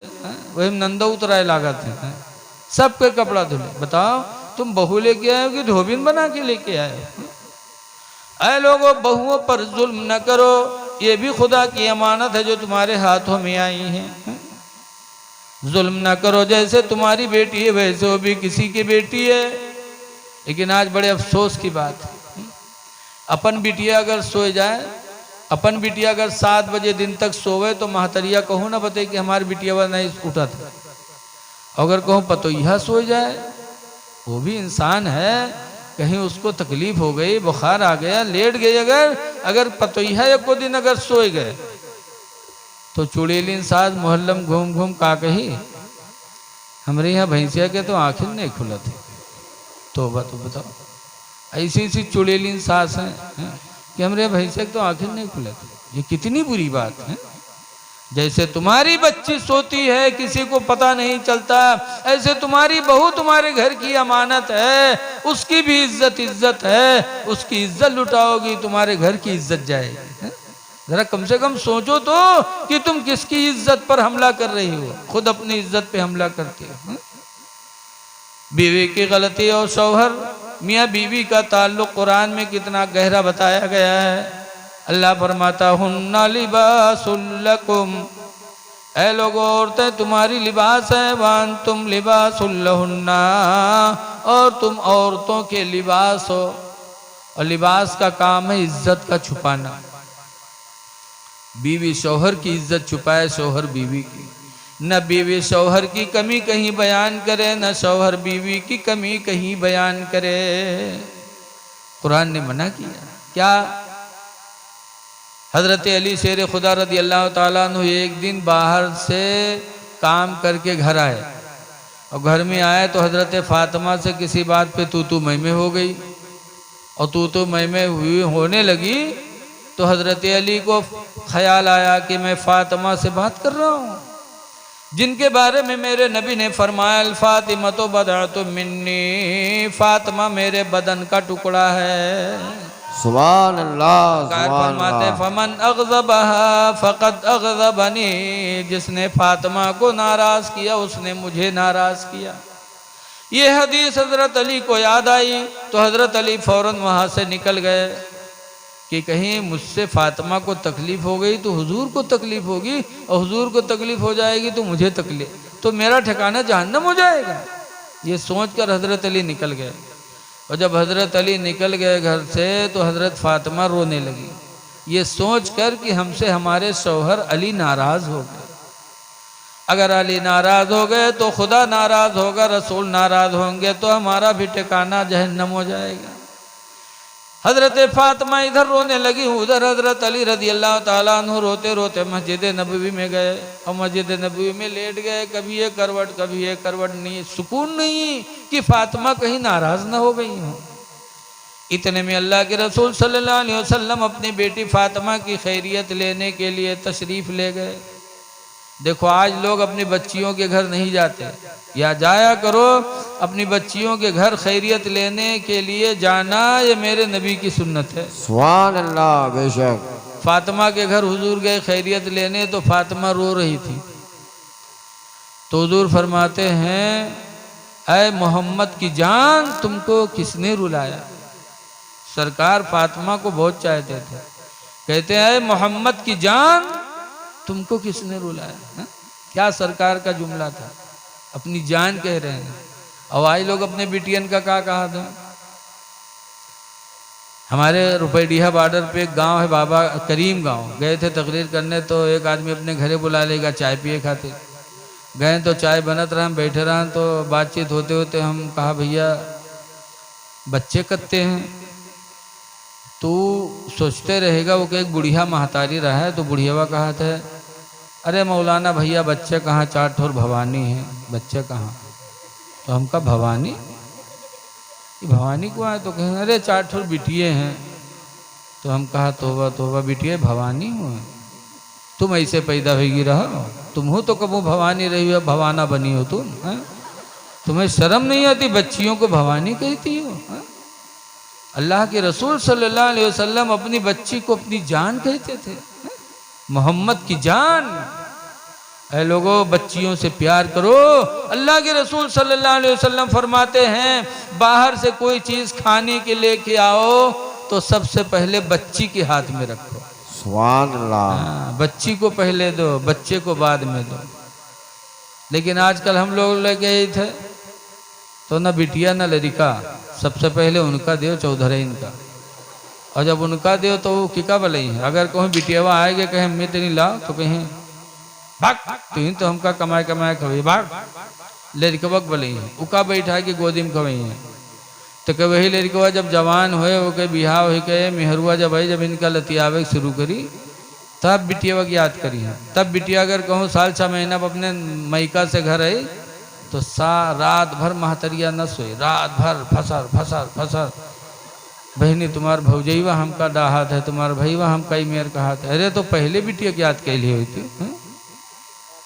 वही नंदा उतराए लागत है, सबके कपड़ा धुले। बताओ तुम बहू लेके आए हो कि धोबिन बना के लेके आए हो? ऐ लोगों, बहुओं पर जुल्म न करो, ये भी खुदा की अमानत है जो तुम्हारे हाथों में आई है। जुल्म न करो, जैसे तुम्हारी बेटी है वैसे वो भी किसी की बेटी है। लेकिन आज बड़े अफसोस की बात है, अपन बिटिया अगर सो जाए, अपन बिटिया अगर 7 बजे दिन तक सोवे तो महतरिया कहूँ ना बताए कि हमारी बिटिया वह नहीं उठा था। अगर कहूँ पतोहिया सो जाए, वो भी इंसान है, कहीं उसको तकलीफ हो गई, बुखार आ गया, लेट गई, अगर पतोहिया एक को दिन अगर सोए गए तो चुड़ैलिन साज मोहल्लम घूम घूम का कही हमारे यहाँ भैंसिया के तो आखिर नहीं खुला थे। तो बताओ, ऐसी ऐसी चुड़ैलिन सास हैं कि हमारे यहाँ भैंसिया के तो आखिर नहीं खुला थे। ये कितनी बुरी बात है। जैसे तुम्हारी बच्ची सोती है किसी को पता नहीं चलता, ऐसे तुम्हारी बहू तुम्हारे घर की अमानत है, उसकी भी इज्जत है। उसकी इज्जत लुटाओगी तुम्हारे घर की इज्जत जाएगी। जरा कम से कम सोचो तो कि तुम किसकी इज्जत पर हमला कर रही हो, खुद अपनी इज्जत पे हमला करती हो। बीवी की गलती और शौहर मियाँ बीवी का ताल्लुक कुरान में कितना गहरा बताया गया है। अल्लाह फरमाता हुन्ना लिबासुल लकुम, ऐ लोगों औरतें तुम्हारी लिबास है, वान तुम लिबासुल लहुन्ना, और तुम औरतों के लिबास हो। और लिबास का काम है इज्जत का छुपाना। बीवी शौहर की इज्जत छुपाए, शौहर बीवी की। न बीवी शौहर की कमी कहीं बयान करे, न शौहर बीवी की कमी कहीं बयान करे। कुरान ने मना किया। क्या? हजरत अली शेर खुदा रदी अल्लाह ताला अन्हु एक दिन बाहर से काम करके घर आए, और घर में आए तो हजरत फातिमा से किसी बात पे तू मैं हो गई। और तू मैं हुई होने लगी तो हजरत अली को ख्याल आया कि मैं फातिमा से बात कर रहा हूँ, जिनके बारे में मेरे नबी ने फरमाया अल फातिमा तो बदअतु मिन्नी, फातिमा मेरे बदन का टुकड़ा है। सुभान अल्लाह। फरमाते फमन अग़ज़बहा फ़क़द अग़ज़बनी, जिसने फातिमा को नाराज किया उसने मुझे नाराज किया। ये हदीस हजरत अली को याद आई तो हजरत अली फौरन वहाँ से निकल गए कि कहीं मुझसे फातिमा को तकलीफ हो गई तो हुजूर को तकलीफ होगी, और हुजूर को तकलीफ हो जाएगी तो मुझे तकलीफ, तो मेरा ठिकाना जहन्नम हो जाएगा। ये सोचकर हजरत अली निकल गए। और जब हजरत अली निकल गए घर से तो हजरत फातिमा रोने लगी, ये सोचकर कि हमसे हमारे शौहर अली नाराज हो गए। अगर अली नाराज हो गए तो खुदा नाराज होगा, रसूल नाराज होंगे तो हमारा भी ठिकाना जहन्नम हो जाएगा। हजरत फातिमा इधर रोने लगी, उधर हजरत अली रदी अल्लाह ताला अन्हु रोते रोते मस्जिद नबवी में गए, और मस्जिद नबवी में लेट गए। कभी ये करवट कभी ये करवट, नहीं सुकून नहीं कि फातिमा कहीं नाराज ना हो गई हो। इतने में अल्लाह के रसूल सल्लल्लाहु अलैहि वसल्लम अपनी बेटी फातिमा की खैरियत लेने के लिए तशरीफ ले गए। देखो आज लोग अपनी बच्चियों के घर नहीं जाते, या जाया करो अपनी बच्चियों के घर खैरियत लेने के लिए जाना, ये मेरे नबी की सुन्नत है। सुभान अल्लाह। बेशक फातिमा के घर हुजूर गए खैरियत लेने तो फातिमा रो रही थी, तो हुजूर फरमाते हैं ऐ मोहम्मद की जान तुमको किसने रुलाया। सरकार फातिमा को बहुत चाहते थे, कहते हैं ऐ मोहम्मद की जान तुमको किसने रुलाया। है? क्या सरकार का जुमला था, अपनी जान कह रहे हैं। और आज लोग अपने बिटियन का क्या कहा था। हमारे रुपैडीहा बॉर्डर पे एक गांव है बाबा करीम गांव, गए थे तकरीर करने, तो एक आदमी अपने घरे बुला लेगा चाय पिए खाते। गए तो चाय बनत रहा, हम बैठे रहा, तो बातचीत होते होते हम कहा भैया बच्चे कत्ते हैं, तो सोचते रहेगा वो कि एक बुढ़िया महतारी रहा है, तो बुढ़ियावा कहा था अरे मौलाना भैया बच्चे कहाँ, 4 ठोर भवानी है, बच्चे कहाँ। तो हम कहा भवानी, ये भवानी को आए, तो कहें अरे 4 ठोर बिटिए हैं। तो हम कहा तोबा तोबा, बिटिए भवानी हो, तुम ऐसे पैदा होगी रहो, तुम हो तो कबू भवानी रही हो, भवाना बनी हो तुम। तुम्हें शर्म नहीं आती, बच्चियों को भवानी कहती हो। अल्लाह के रसूल सल्लल्लाहु अलैहि वसल्लम अपनी बच्ची को अपनी जान कहते थे, मोहम्मद की जान। ऐ लोगों बच्चियों से प्यार करो। अल्लाह के रसूल सल्लल्लाहु अलैहि वसल्लम फरमाते हैं बाहर से कोई चीज खाने के लेके आओ तो सबसे पहले बच्ची के हाथ में रखो। सुभान अल्लाह। हाँ, बच्ची को पहले दो, बच्चे को बाद में दो। लेकिन आजकल हम लोग लेके आए थे तो न बिटिया न लड़का, सबसे पहले उनका दो, चौधरे इनका। और जब उनका दो तो वो किका बलई है। अगर कहीं बिटियावा आएगे कहें मैं तेरी ला तो कहें भाग तो हमका कमाए कमाए खवई भाग। लड़कवक बलई है उका बैठा के गोदी में खवई है। तो कह वही लड़कवा जब जवान हुए वो कहे बिहाव हो के मेहरुआ जब आई जब इनका लतियावे शुरू करी तब बिटियावा की याद करी है। तब बिटिया अगर कहूँ साल 6 महीना अपने मैका से घर आई तो रात भर महतरिया न सोई, रात भर फसर फसर फसर। बहनी तुम्हार भौजैवा हमका डाहत है, तुम्हार भैया हमका ही मेर कहात है। अरे तो पहले बिटिया की याद कैली हुई थी।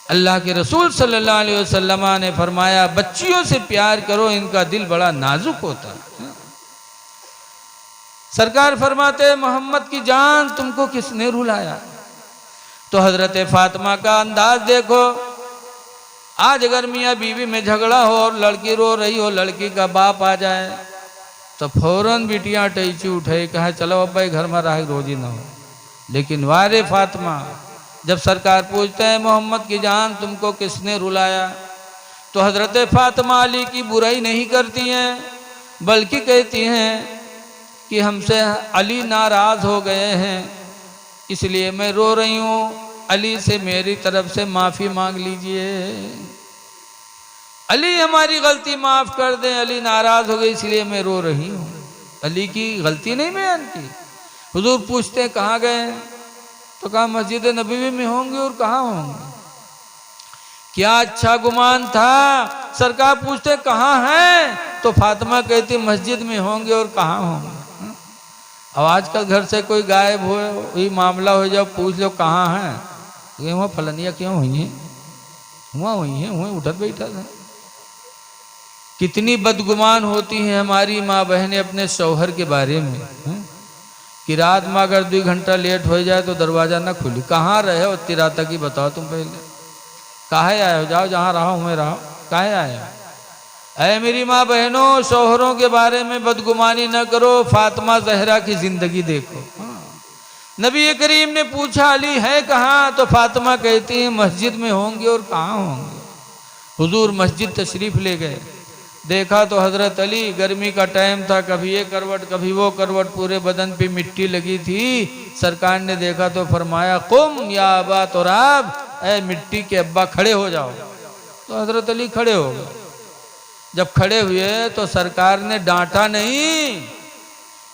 अल्लाह के रसूल सल्लल्लाहु अलैहि वसल्लम ने फरमाया बच्चियों से प्यार करो, इनका दिल बड़ा नाजुक होता है। सरकार फरमाते मोहम्मद की जान तुमको किसने रुलाया? तो हजरत फातिमा का अंदाज देखो। आज अगर मियाँ बीवी में झगड़ा हो और लड़की रो रही हो, लड़की का बाप आ जाए तो फौरन बिटियाँ टैची उठाई कहा चलो अब्बा घर में रहा रोजी ना हो। लेकिन वारे फातिमा जब सरकार पूछते हैं मोहम्मद की जान तुमको किसने रुलाया तो हजरत फातिमा अली की बुराई नहीं करती हैं बल्कि कहती हैं कि हमसे अली नाराज हो गए हैं इसलिए मैं रो रही हूँ। अली से मेरी तरफ से माफ़ी मांग लीजिए, अली हमारी गलती माफ़ कर दें। अली नाराज़ हो गए इसलिए मैं रो रही हूँ। अली की गलती नहीं बयान की। हुजूर पूछते हैं कहाँ गए तो कहा मस्जिद नबवी में होंगे। और कहाँ होंगे? क्या अच्छा गुमान था। सरकार पूछते कहाँ हैं तो फातिमा कहती मस्जिद में होंगे। और कहाँ होंगे? अब आजकल घर से कोई गायब हो वही मामला हो जाओ पूछ लो कहाँ हैं, वहाँ फलनिया क्यों हुई हैं, वहाँ हुई हैं, वहाँ उठत बैठा था। कितनी बदगुमान होती हैं हमारी माँ बहनें अपने शौहर के बारे में कि रात में अगर 2 घंटा लेट हो जाए तो दरवाज़ा ना खुली। कहाँ रहे हो इतनी रात तक ही बताओ तुम पहले। काहे आए हो? जाओ जहाँ रहा हूँ मैं रहा। काहे आए हो? ऐ मेरी माँ बहनों शौहरों के बारे में बदगुमानी न करो। फातिमा जहरा की जिंदगी देखो। नबी करीम ने पूछा अली है कहाँ तो फातिमा कहती है मस्जिद में होंगे। और कहाँ होंगे? हुजूर मस्जिद तशरीफ ले गए। देखा तो हजरत अली, गर्मी का टाइम था, कभी ये करवट कभी वो करवट, पूरे बदन पे मिट्टी लगी थी। सरकार ने देखा तो फरमाया कुम या अबा तुराब, ऐ मिट्टी के अब्बा खड़े हो जाओ। तो हजरत अली खड़े हो गए। जब खड़े हुए तो सरकार ने डांटा नहीं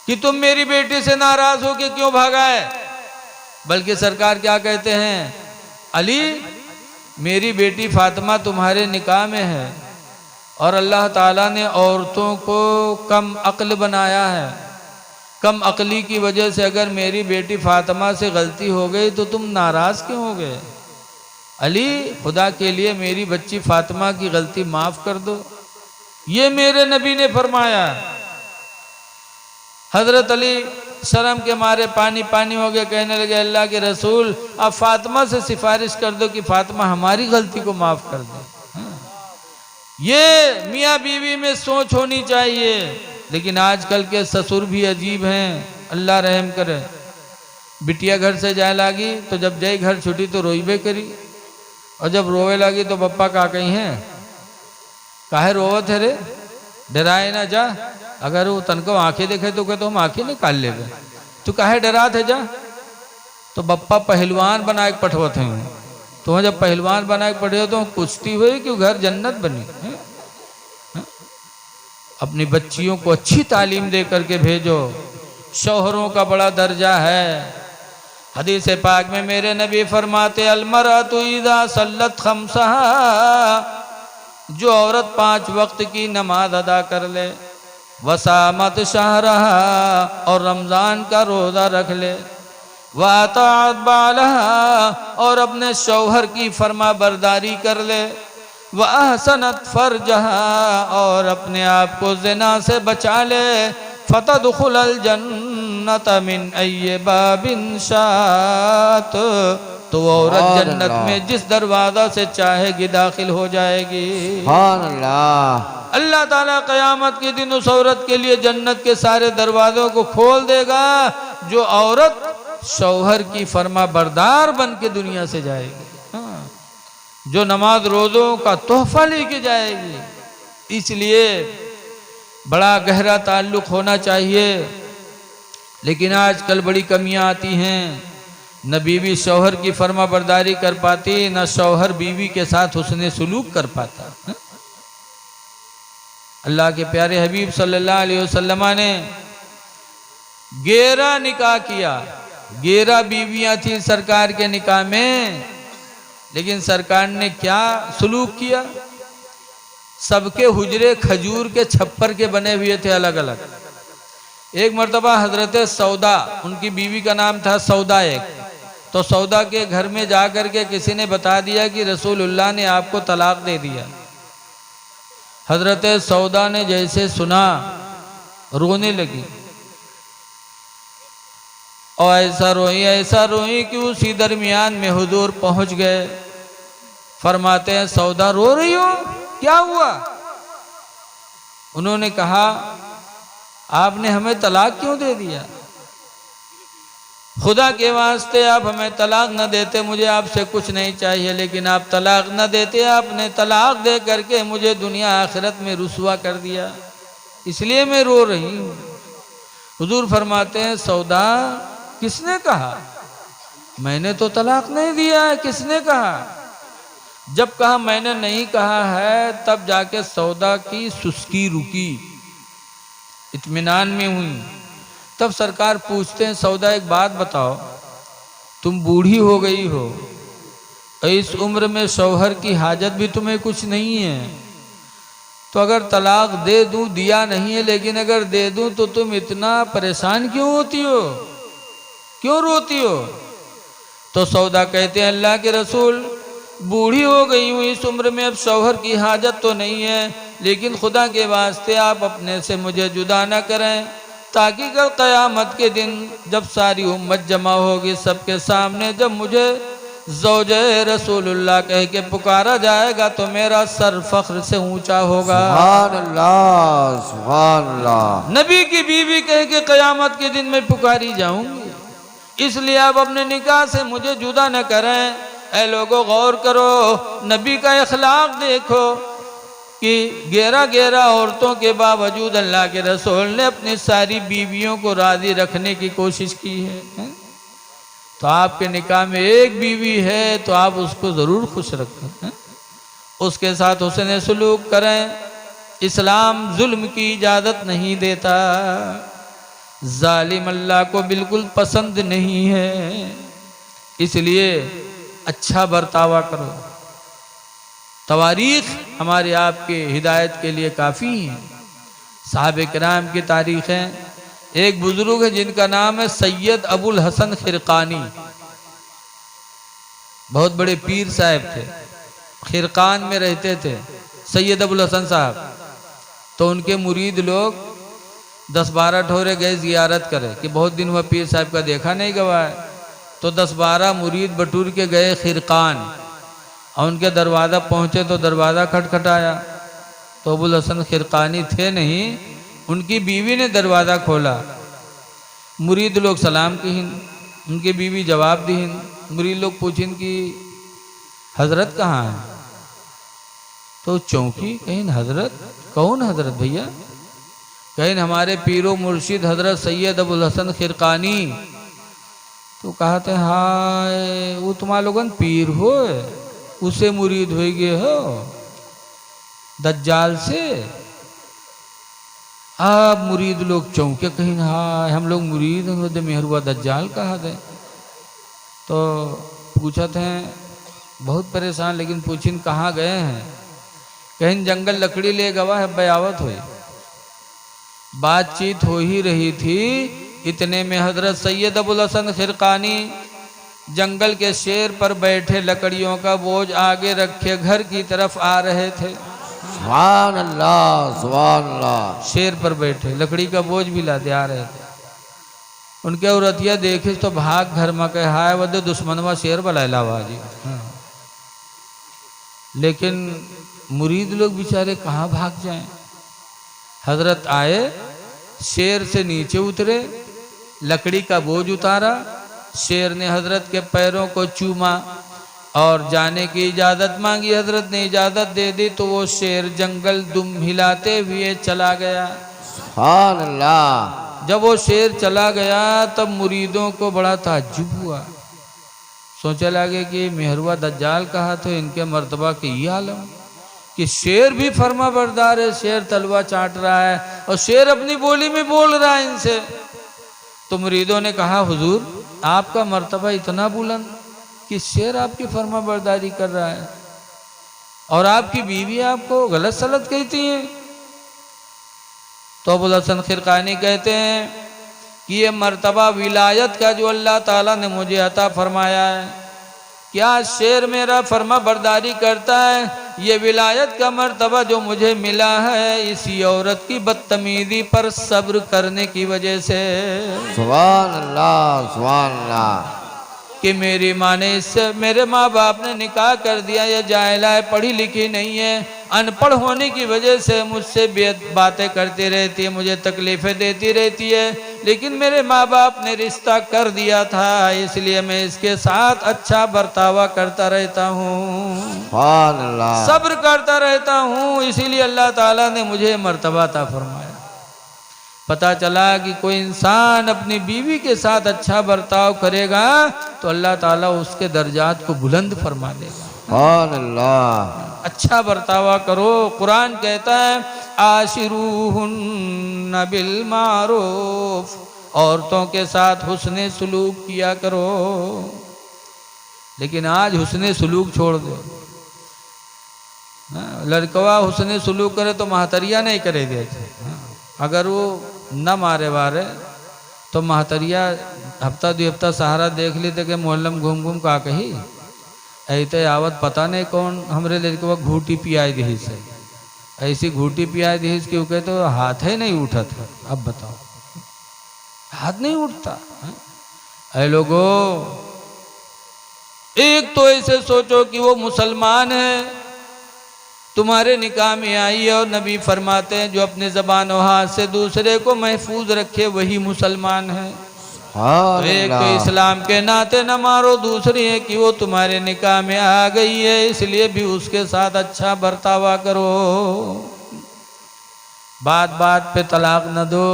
कि तुम मेरी बेटी से नाराज हो के क्यों भागा है, बल्कि सरकार क्या कहते हैं अली मेरी बेटी फातिमा तुम्हारे निकाह में है और अल्लाह ताला ने औरतों को कम अक्ल बनाया है। कम अक्ली की वजह से अगर मेरी बेटी फातिमा से गलती हो गई तो तुम नाराज़ क्यों हो गए? अली खुदा के लिए मेरी बच्ची फातिमा की गलती माफ़ कर दो। ये मेरे नबी ने फरमाया। हजरत अली शर्म के मारे पानी पानी हो गए, कहने लगे अल्लाह के रसूल आप फातिमा से सिफारिश कर दो कि फातिमा हमारी गलती को माफ़ कर दे। ये मियाँ बीवी में सोच होनी चाहिए। लेकिन आजकल के ससुर भी अजीब हैं, अल्लाह रहम करे। बिटिया घर से जाए लागी तो जब जाए घर छुट्टी तो रोईबे करी, और जब रोवे लगी तो पप्पा का कही हैं काहे रोवत है रे, डराए ना जा। अगर वो तनको आंखें देखे तो कहते हम आंखें निकाल लेबे, तू काहे डरात है जा। तो बप्पा पहलवान बना के पठवत हैं। तो जब पहलवान बना के पढ़े तो कुश्ती हुई कि घर जन्नत बनी है? अपनी बच्चियों को अच्छी तालीम दे करके भेजो। शौहरों का बड़ा दर्जा है। हदीस पाक में मेरे नबी फरमाते अलमरअतु इज़ा सल्लत खम्सहा, जो औरत 5 वक्त की नमाज अदा कर ले, वसामत शहरहा, और रमज़ान का रोज़ा रख ले, वाताअत बालहा, और अपने शौहर की फरमा बरदारी कर ले, व अहसनत फरजहा, और अपने आप को ज़िना से बचा ले, फतदखुलल जन्नत मिन अय्यि बाबिन शात, तो वो औरत सुभान जन्नत अल्लाह। में जिस दरवाजा से चाहेगी दाखिल हो जाएगी। सुभान अल्लाह। अल्लाह ताला क़यामत के दिन उस औरत के लिए जन्नत के सारे दरवाजों को खोल देगा। जो औरत शौहर की फरमा बरदार बन के दुनिया से जाएगी, हाँ, जो नमाज रोज़ों का तोहफा लेके जाएगी। इसलिए बड़ा गहरा ताल्लुक होना चाहिए। लेकिन आजकल बड़ी कमियां आती हैं, न बीवी शौहर की फरमा बरदारी कर पाती, न शौहर बीवी के साथ हुस्ने सुलूक कर पाता। हाँ? अल्लाह के प्यारे हबीब सल्लल्लाहु अलैहि वसल्लम ने 11 निकाह किया। 11 बीवियां थी सरकार के निकाह में, लेकिन सरकार ने क्या सलूक किया? सबके हुजरे खजूर के छप्पर के बने हुए थे अलग अलग। एक मर्तबा हजरत सौदा, उनकी बीवी का नाम था सौदा एक, तो सौदा के घर में जाकर के किसी ने बता दिया कि रसूलुल्लाह ने आपको तलाक दे दिया। हजरत सौदा ने जैसे सुना रोने लगी और ऐसा रोई कि उसी दरमियान में हुजूर पहुंच गए। फरमाते हैं सौदा रो रही हो, क्या हुआ? उन्होंने कहा आपने हमें तलाक क्यों दे दिया? खुदा के वास्ते आप हमें तलाक न देते, मुझे आपसे कुछ नहीं चाहिए, लेकिन आप तलाक न देते, आपने तलाक दे करके मुझे दुनिया आखिरत में रुसवा कर दिया, इसलिए मैं रो रही हूँ। हुजूर फरमाते हैं सौदा किसने कहा? मैंने तो तलाक नहीं दिया है। किसने कहा? जब कहा मैंने नहीं कहा है, तब जाके सौदा की सुस्ती रुकी, इत्मीनान में हुई। तब सरकार पूछते हैं सौदा एक बात बताओ, तुम बूढ़ी हो गई हो, इस उम्र में शौहर की हाजत भी तुम्हें कुछ नहीं है, तो अगर तलाक दे दूं, दिया नहीं है लेकिन अगर दे दूं तो तुम इतना परेशान क्यों होती हो, क्यों रोती हो? तो सौदा कहते हैं अल्लाह के रसूल बूढ़ी हो गई हूँ, इस उम्र में अब शौहर की हाजत तो नहीं है, लेकिन खुदा के वास्ते आप अपने से मुझे जुदा न करें, ताकि कल क़यामत के दिन जब सारी उम्मत जमा होगी सबके सामने, जब मुझे ज़ौजे रसूलुल्लाह कह के पुकारा जाएगा तो मेरा सर फख्र से ऊंचा होगा। सुभान अल्लाह, सुभान अल्लाह। नबी की बीवी कह के क़यामत के दिन में पुकारी जाऊंगी, इसलिए आप अपने निकाह से मुझे जुदा न करें। ऐ लोगों गौर करो, नबी का इखलाक देखो कि 11 औरतों के बावजूद अल्लाह के रसूल ने अपनी सारी बीवियों को राजी रखने की कोशिश की है। तो आपके निकाह में एक बीवी है तो आप उसको ज़रूर खुश रखें, उसके साथ हुस्न सलूक करें। इस्लाम जुल्म की इजाज़त नहीं देता, जालिम अल्लाह को बिल्कुल पसंद नहीं है, इसलिए अच्छा बर्तावा करो। तवारीख हमारे आपके हिदायत के लिए काफ़ी हैं। साहब किराम की तारीख़ें, एक बुजुर्ग है जिनका नाम है सैयद अबुल हसन खिरकानी, बहुत बड़े पीर साहब थे, खिरकान में रहते थे सैयद अबुल हसन साहब। तो उनके मुरीद लोग 10-12 ठोरे गए ज़ियारत करे कि बहुत दिन हुआ पीर साहब का देखा नहीं गवा है। तो 10-12 मुरीद बटूर के गए खिरकान और उनके दरवाज़ा पहुँचे तो दरवाज़ा खटखटाया, तो अबुल हसन खिरकानी थे नहीं, उनकी बीवी ने दरवाज़ा खोला। मुरीद लोग सलाम की, उनकी बीवी जवाब दी। मुरीद लोग पूछिन कि हजरत कहाँ है? तो चौंकी, कहीं हजरत? कौन हजरत भैया? कहीं हमारे पीरो मुर्शिद हजरत सैयद अबुल हसन खिरकानी। तो कहते हाय वो तुम्हारा लोगन पीर हो, उसे मुरीद हो गए हो दज्जाल से? अब मुरीद लोग चौंके, कहीं हाय हम लोग मुरीद हैं, मेहरुआ दज्जाल कहा दे। तो पूछत हैं बहुत परेशान, लेकिन पूछिन कहाँ गए हैं? कहीं जंगल लकड़ी ले गवा है, बयावत हुई। बातचीत हो ही रही थी, इतने में हजरत सैयद अबुल हसन खिरकानी जंगल के शेर पर बैठे लकड़ियों का बोझ आगे रखे घर की तरफ आ रहे थे। सुभान अल्लाह, सुभान अल्लाह। शेर पर बैठे लकड़ी का बोझ भी लादे आ रहे थे। उनके औरतिया देखे तो भाग घर में कहे हाय वदे दुश्मनवा शेर बलायला बाजी। हाँ। लेकिन मुरीद लोग बेचारे कहाँ भाग जाएं। हजरत आए, शेर से नीचे उतरे, लकड़ी का बोझ उतारा, शेर ने हजरत के पैरों को चूमा और जाने की इजाजत मांगी। हजरत ने इजाजत दे दी तो वो शेर जंगल दुम हिलाते हुए चला गया। सुभान अल्लाह। जब वो शेर चला गया तब मुरीदों को बड़ा ताज्जुब हुआ। सोचा लगे कि मेहरवा दज्जाल कहा तो इनके मर्तबा की ये आलम कि शेर भी फर्मा बरदार है, शेर तलवा चाट रहा है और शेर अपनी बोली में बोल रहा है इनसे। तो मुरीदों ने कहा हुजूर आपका मर्तबा इतना बुलंद कि शेर आपकी फर्मा बरदारी कर रहा है और आपकी बीवी आपको गलत सलत कहती है। तो अबुल हसन खिरकानी कहते हैं कि ये मर्तबा विलायत का जो अल्लाह ताला ने मुझे अता फरमाया है, क्या शेर मेरा फर्मा बरदारी करता है? ये विलायत का मर्तबा जो मुझे मिला है इसी औरत की बदतमीजी पर सब्र करने की वजह से। सुभान अल्लाह, सुभान अल्लाह। कि मेरी माँ ने इससे, मेरे माँ बाप ने निकाह कर दिया, ये जाहिला है, पढ़ी लिखी नहीं है, अनपढ़ होने की वजह से मुझसे बातें करती रहती है, मुझे तकलीफ़ें देती रहती है, लेकिन मेरे माँ बाप ने रिश्ता कर दिया था इसलिए मैं इसके साथ अच्छा बर्तावा करता रहता हूँ, सुभान अल्लाह। सब्र करता रहता हूँ, इसीलिए अल्लाह ताला ने मुझे मर्तबा अता फरमाया। पता चला कि कोई इंसान अपनी बीवी के साथ अच्छा बर्ताव करेगा तो अल्लाह ताला उसके दर्जात को बुलंद फरमा देगा। सुभान अल्लाह। अच्छा बर्तावा करो। कुरान कहता है आशिरूहुन्ना बिल मारूफ, औरतों के साथ हुस्ने सुलूक किया करो। लेकिन आज हुस्ने सुलूक छोड़ दो। लड़कवा हुस्ने सुलूक करे तो महतरिया नहीं करे देते। अगर वो न मारे वारे तो महतरिया हफ्ता दो हफ्ता सहारा देख ली तो के मोहल्लम घूम घूम का कही ऐते आवत पता नहीं कौन हमरे लड़कवा घूटी पियाई दी से, ऐसी घूटी पियाई दी क्योंकि तो हाथ ही नहीं उठा था। अब बताओ हाथ नहीं उठता। ऐ लोगो एक तो ऐसे सोचो कि वो मुसलमान है, तुम्हारे निकाह में आई है और नबी फरमाते हैं जो अपने ज़बान और हाथ से दूसरे को महफूज रखे वही मुसलमान है। तो एक तो इस्लाम के नाते न मारो, दूसरी है कि वो तुम्हारे निकाह में आ गई है इसलिए भी उसके साथ अच्छा बर्तावा करो। बात बात पे तलाक न दो,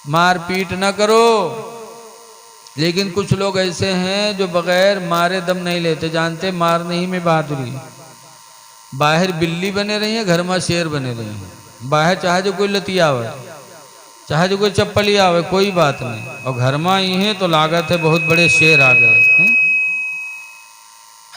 मार पीट न करो। लेकिन कुछ लोग ऐसे हैं जो बगैर मारे दम नहीं लेते। जानते मारने ही में बहादुरी। बाहर बिल्ली बने रही है, घर में शेर बने रही है। बाहर चाहे जो कोई लतिया आवे, चाहे जो कोई चप्पली आवे, कोई बात नहीं, और घर में ही है तो लागत है बहुत बड़े शेर आ गए।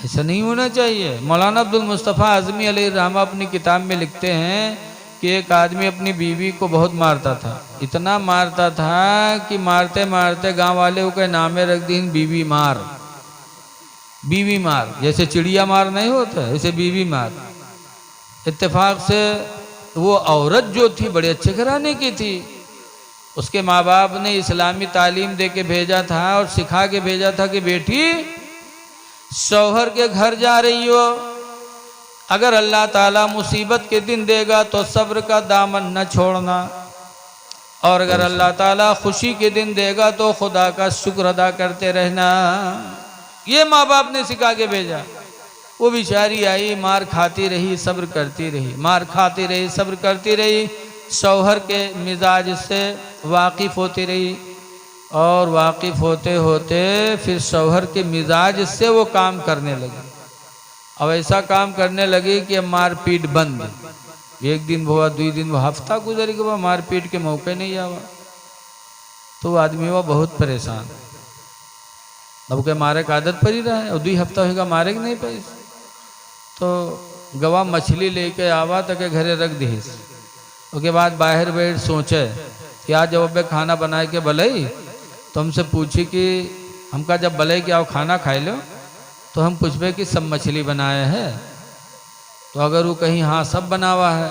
ऐसा नहीं होना चाहिए। मौलाना अब्दुल मुस्तफ़ा आज़मी अलैहिर्रहमा अपनी किताब में लिखते हैं कि एक आदमी अपनी बीवी को बहुत मारता था, इतना मारता था कि मारते मारते गांव वाले को नामे रख दी बीवी मार। बीवी मार, जैसे चिड़िया मार नहीं होता ऐसे बीवी मार। इत्तेफाक से वो औरत जो थी बड़े अच्छे घराने की थी। उसके माँ बाप ने इस्लामी तालीम दे के भेजा था और सिखा के भेजा था कि बेटी शौहर के घर जा रही हो, अगर अल्लाह ताला मुसीबत के दिन देगा तो सब्र का दामन न छोड़ना, और अगर अल्लाह ताला खुशी के दिन देगा तो खुदा का शुक्र अदा करते रहना। ये माँ बाप ने सिखा के भेजा। वो बेचारी आई, मार खाती रही, सब्र करती रही, मार खाती रही, सब्र करती रही, शौहर के मिजाज से वाकिफ़ होती रही, और वाकिफ़ होते होते फिर शौहर के मिजाज से वो काम करने लगी। अब ऐसा काम करने लगी कि अब मार पीट बंद। एक दिन हुआ, 2 दिन हुआ, हफ्ता गुजर गया, मार पीट के मौके नहीं आवा। तो वो आदमी हुआ बहुत परेशान। अब के मारे का आदत पड़ी रहा है और 2 हफ्ता होगा मारे के नहीं पाई। तो गवा मछली लेके आवा तो के घरे रख दी। उसके बाद बाहर बैठ सोचे कि आज जब खाना बनाए के बलई, तो हमसे पूछी कि हमका जब बलई के आओ खाना खाए लो, तो हम पूछबे कि सब मछली बनाए है। तो अगर वो कहीं हाँ सब बनावा है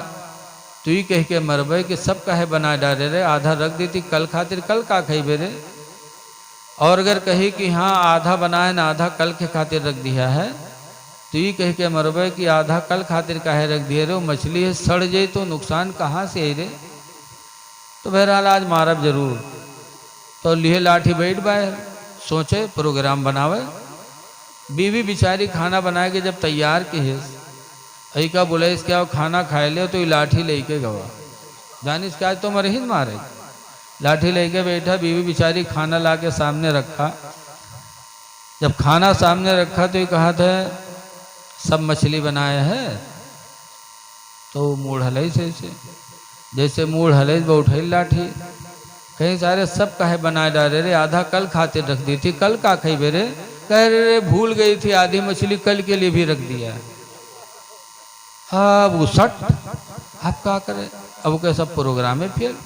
तू ही कह के मरबे कि सब काहे बना डाले रे, आधा रख देती कल खातिर, कल का खइबे रे। और अगर कही कि हाँ आधा बनाए ना आधा कल के खातिर रख दिया है, तो ही कह के मरबे कि आधा कल खातिर काहे रख दिए रे, वो मछली है सड़ जाए तो नुकसान कहाँ से है रे। तो बहरहाल आज मारब जरूर। तो लिए लाठी बैठ बाए, सोचे प्रोग्राम बनावे। बीवी बिचारी खाना बना के जब तैयार की है, ऐ का बोले इसके आओ खाना खाए ले, तो ये लाठी लेके गवा जानिस क्या आज तो मरे ही मारे। लाठी लेके बैठा, बीवी बिचारी खाना ला के सामने रखा। जब खाना सामने रखा तो ये कहा था सब मछली बनाया है, तो मूढ़ हलई से जैसे मूढ़ हलई वो उठे लाठी, कहीं सारे सब काहे बनाए डाले रे, आधा कल खातिर रख दी थी, कल का खइबे रे। कह रे भूल गई थी आधी मछली कल के लिए भी रख दिया। हाँ वो सट आप क्या करें, अब क्या सब प्रोग्राम है फेल।